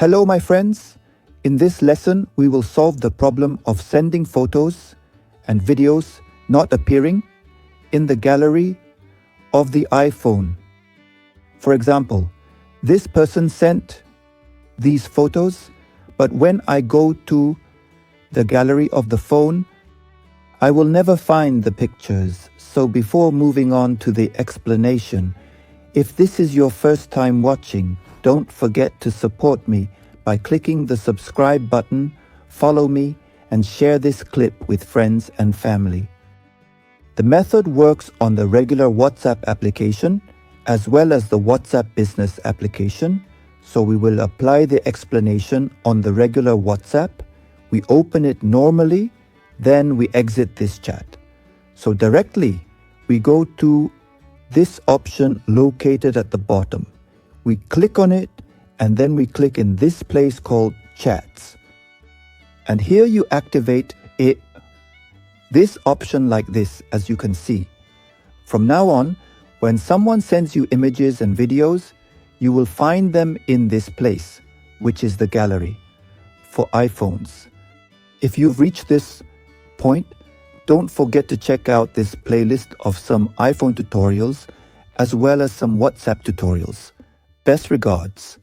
Hello, my friends. In this lesson, we will solve the problem of sending photos and videos not appearing in the gallery of the iPhone. For example, this person sent these photos, but when I go to the gallery of the phone, I will never find the pictures. So before moving on to the explanation, if this is your first time watching, don't forget to support me by clicking the subscribe button, follow me, and share this clip with friends and family. The method works on the regular WhatsApp application as well as the WhatsApp Business application. So we will apply the explanation on the regular WhatsApp. We open it normally, then we exit this chat. So directly, we go to this option located at the bottom. We click on it and then we click in this place called Chats. And here you activate this option like this, as you can see. From now on, when someone sends you images and videos, you will find them in this place, which is the gallery for iPhones. If you've reached this point, don't forget to check out this playlist of some iPhone tutorials as well as some WhatsApp tutorials. Best regards.